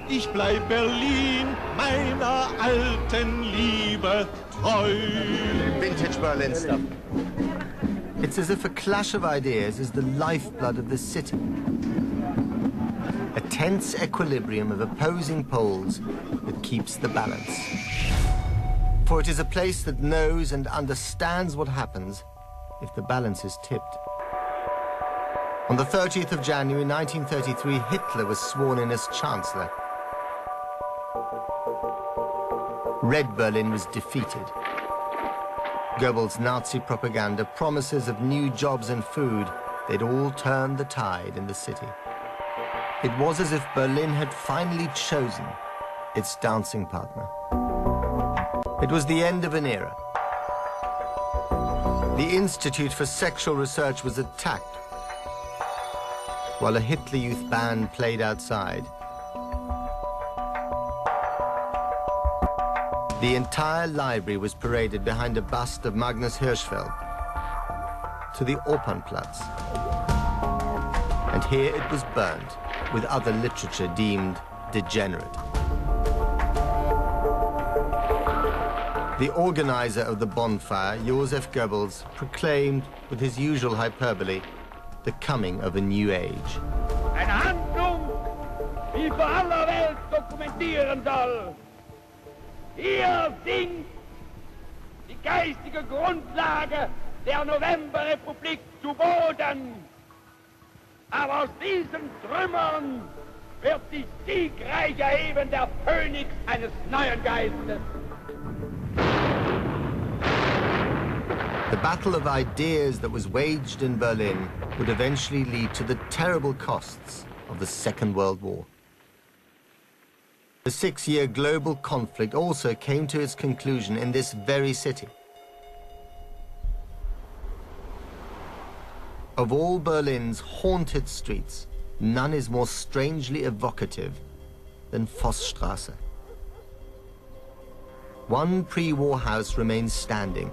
Ich bleib Berlin, meiner alten Liebe treu. Vintage Berlin stuff. It's as if a clash of ideas is the lifeblood of the city. A tense equilibrium of opposing poles that keeps the balance. For it is a place that knows and understands what happens if the balance is tipped. On the 30th of January 1933, Hitler was sworn in as Chancellor. Red Berlin was defeated. Goebbels' Nazi propaganda, promises of new jobs and food, they'd all turned the tide in the city. It was as if Berlin had finally chosen its dancing partner. It was the end of an era. The Institute for Sexual Research was attacked, while a Hitler Youth band played outside. The entire library was paraded behind a bust of Magnus Hirschfeld to the Opernplatz. And here it was burned, with other literature deemed degenerate. The organizer of the bonfire, Joseph Goebbels, proclaimed, with his usual hyperbole, the coming of a new age. Eine Handlung, die vor aller Welt dokumentieren soll. Hier sinkt die geistige Grundlage der Novemberrepublik zu Boden. Aber aus diesen Trümmern wird sich siegreich erheben der Phönix eines neuen Geistes. The battle of ideas that was waged in Berlin would eventually lead to the terrible costs of the Second World War. The 6-year global conflict also came to its conclusion in this very city. Of all Berlin's haunted streets, none is more strangely evocative than Vossstraße. One pre-war house remains standing,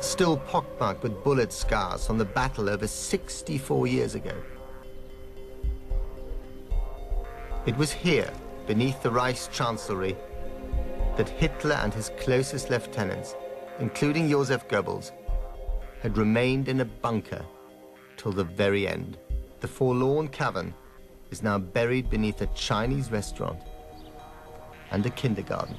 still pockmarked with bullet scars from the battle over 64 years ago. It was here, beneath the Reichschancellery, that Hitler and his closest lieutenants, including Joseph Goebbels, had remained in a bunker till the very end. The forlorn cavern is now buried beneath a Chinese restaurant and a kindergarten.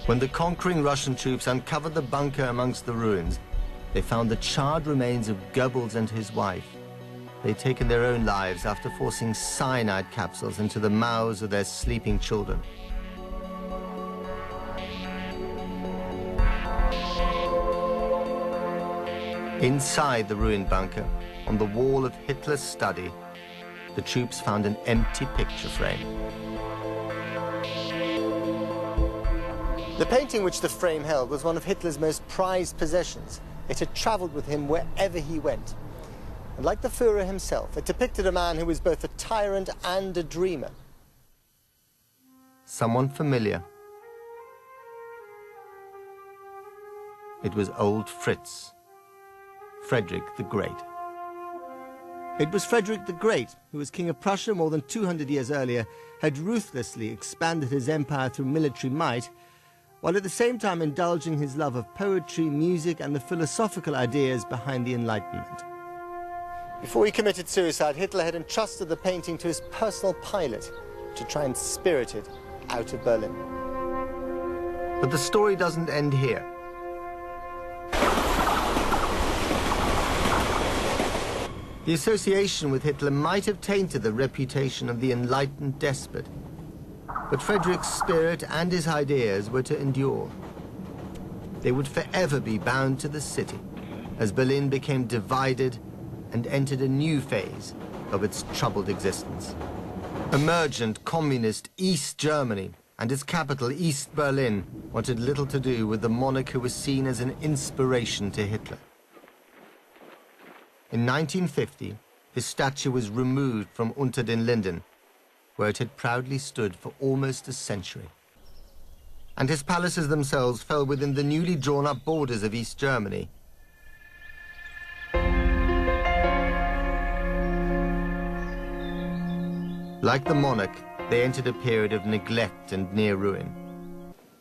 When the conquering Russian troops uncovered the bunker amongst the ruins, they found the charred remains of Goebbels and his wife. They'd taken their own lives after forcing cyanide capsules into the mouths of their sleeping children. Inside the ruined bunker, on the wall of Hitler's study, the troops found an empty picture frame. The painting which the frame held was one of Hitler's most prized possessions. It had traveled with him wherever he went. And like the Führer himself, it depicted a man who was both a tyrant and a dreamer. Someone familiar. It was old Fritz, Frederick the Great. It was Frederick the Great, who was King of Prussia more than 200 years earlier, had ruthlessly expanded his empire through military might, while at the same time indulging his love of poetry, music, and the philosophical ideas behind the Enlightenment. Before he committed suicide, Hitler had entrusted the painting to his personal pilot to try and spirit it out of Berlin. But the story doesn't end here. The association with Hitler might have tainted the reputation of the enlightened despot, but Frederick's spirit and his ideas were to endure. They would forever be bound to the city as Berlin became divided and entered a new phase of its troubled existence. Emergent communist East Germany and its capital, East Berlin, wanted little to do with the monarch who was seen as an inspiration to Hitler. In 1950, his statue was removed from Unter den Linden, where it had proudly stood for almost a century. And his palaces themselves fell within the newly drawn-up borders of East Germany. Like the monarch, they entered a period of neglect and near ruin.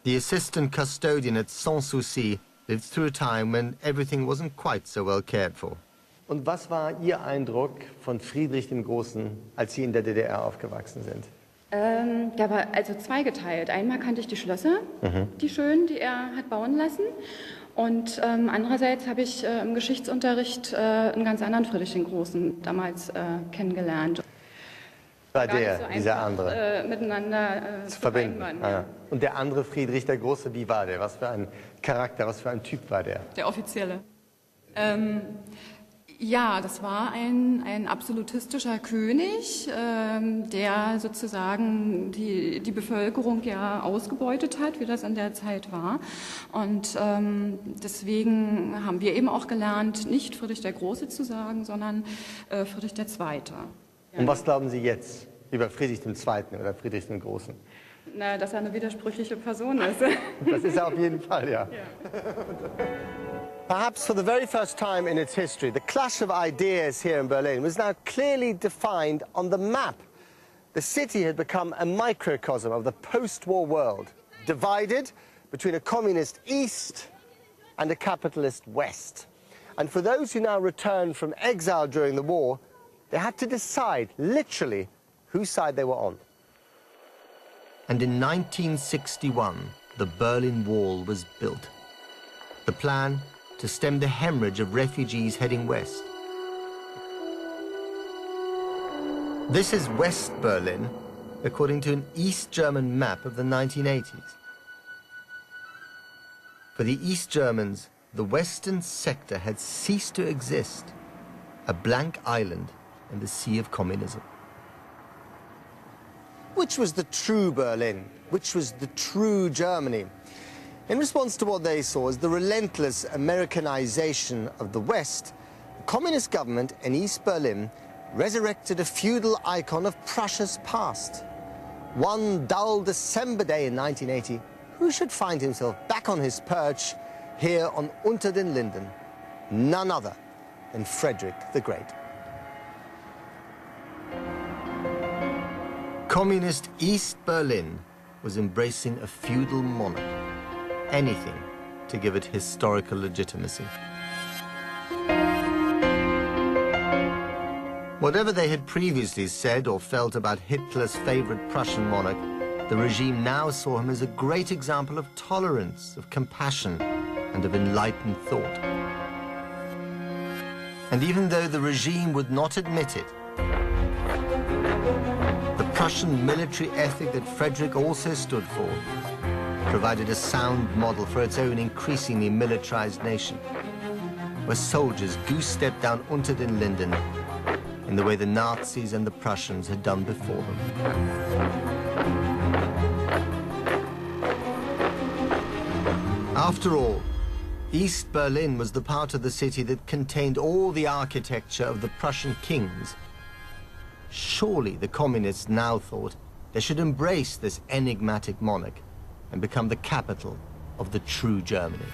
The assistant custodian at Sans Souci lived through a time when everything wasn't quite so well cared for. Und was war Ihr Eindruck von Friedrich dem Großen, als Sie in der DDR aufgewachsen sind? Der war also zweigeteilt. Einmal kannte ich die Schlösser, die schönen, die er hat bauen lassen. Und andererseits habe ich im Geschichtsunterricht einen ganz anderen Friedrich den Großen damals kennengelernt. War Gar nicht der, so einfach, dieser andere, miteinander zu verbinden. Ja. Und der andere Friedrich der Große, wie war der? Was für ein Charakter, was für ein Typ war der? Der Offizielle. Ja, das war ein absolutistischer König, der sozusagen die Bevölkerung ja ausgebeutet hat, wie das in der Zeit war. Und deswegen haben wir eben auch gelernt, nicht Friedrich der Große zu sagen, sondern Friedrich der Zweite. Und was glauben Sie jetzt über Friedrich II. Oder Friedrich den Großen? Na, dass er eine widersprüchliche Person ist. Das ist er auf jeden Fall, ja. Perhaps for the very first time in its history, the clash of ideas here in Berlin was now clearly defined on the map. The city had become a microcosm of the post-war world, divided between a communist East and a capitalist West. And for those who now returned from exile during the war, they had to decide, literally, whose side they were on. And in 1961, the Berlin Wall was built. The plan to stem the hemorrhage of refugees heading west. This is West Berlin, according to an East German map of the 1980s. For the East Germans, the western sector had ceased to exist, a blank island in the sea of communism. Which was the true Berlin? Which was the true Germany? In response to what they saw as the relentless Americanization of the West, the communist government in East Berlin resurrected a feudal icon of Prussia's past. One dull December day in 1980, who should find himself back on his perch here on Unter den Linden? None other than Frederick the Great. Communist East Berlin was embracing a feudal monarch. Anything to give it historical legitimacy. Whatever they had previously said or felt about Hitler's favorite Prussian monarch, the regime now saw him as a great example of tolerance, of compassion, and of enlightened thought. And even though the regime would not admit it, the Prussian military ethic that Frederick also stood for provided a sound model for its own increasingly militarized nation, where soldiers goose-stepped down Unter den Linden in the way the Nazis and the Prussians had done before them. After all, East Berlin was the part of the city that contained all the architecture of the Prussian kings. Surely the communists now thought they should embrace this enigmatic monarch and become the capital of the true Germany.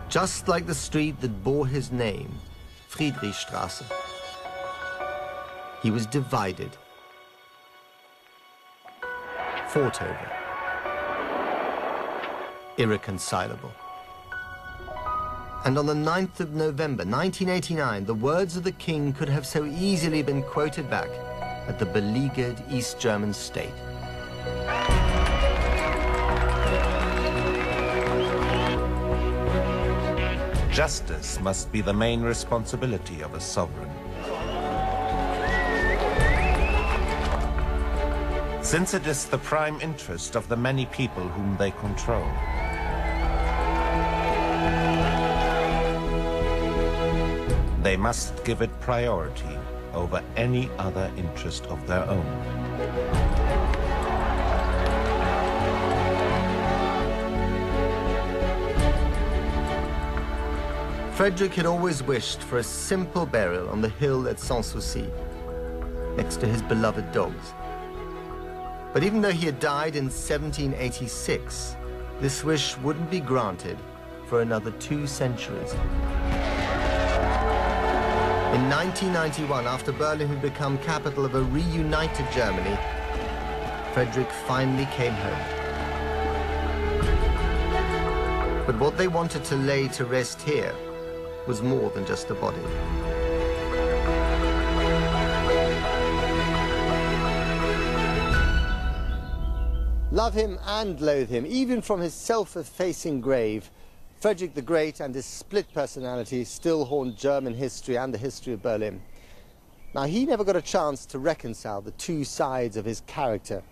Just like the street that bore his name, Friedrichstraße, he was divided, fought over, irreconcilable. And on the 9th of November 1989, the words of the king could have so easily been quoted back at the beleaguered East German state. Justice must be the main responsibility of a sovereign. Since it is the prime interest of the many people whom they control. They must give it priority over any other interest of their own. Frederick had always wished for a simple burial on the hill at Sans Souci, next to his beloved dogs. But even though he had died in 1786, this wish wouldn't be granted for another 2 centuries. In 1991, after Berlin had become capital of a reunited Germany, Frederick finally came home. But what they wanted to lay to rest here was more than just a body. Love him and loathe him, even from his self-effacing grave, Frederick the Great and his split personality still haunt German history and the history of Berlin. Now, he never got a chance to reconcile the two sides of his character,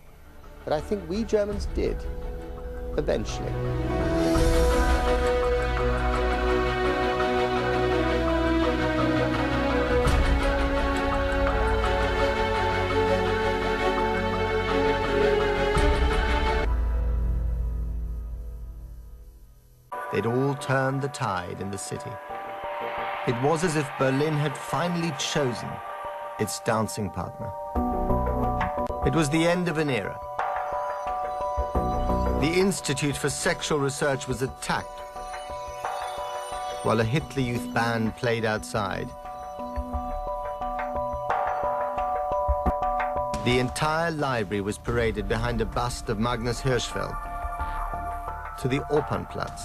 but I think we Germans did, eventually. They'd all turned the tide in the city. It was as if Berlin had finally chosen its dancing partner. It was the end of an era. The Institute for Sexual Research was attacked, while a Hitler Youth band played outside. The entire library was paraded behind a bust of Magnus Hirschfeld to the Opernplatz.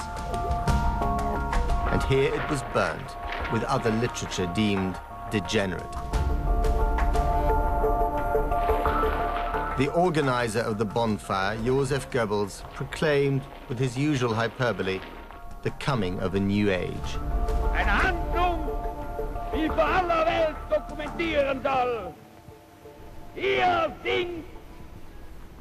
And here it was burned, with other literature deemed degenerate. The organizer of the bonfire, Joseph Goebbels, proclaimed, with his usual hyperbole, the coming of a new age. Eine Handlung, die vor aller Welt dokumentieren soll. Hier sinkt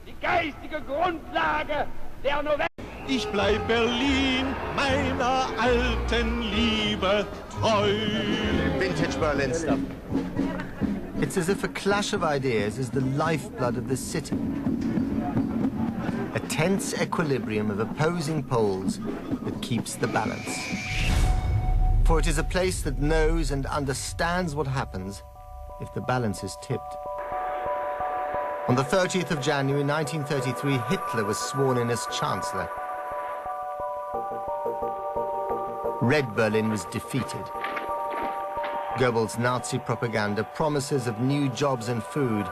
die geistige Grundlage der Novelle. Ich bleib Berlin, meiner alten Liebe treu. Vintage Berlin stuff. It's as if a clash of ideas is the lifeblood of the city. A tense equilibrium of opposing poles that keeps the balance. For it is a place that knows and understands what happens if the balance is tipped. On the 30th of January 1933, Hitler was sworn in as Chancellor. Red Berlin was defeated. Goebbels' Nazi propaganda, promises of new jobs and food,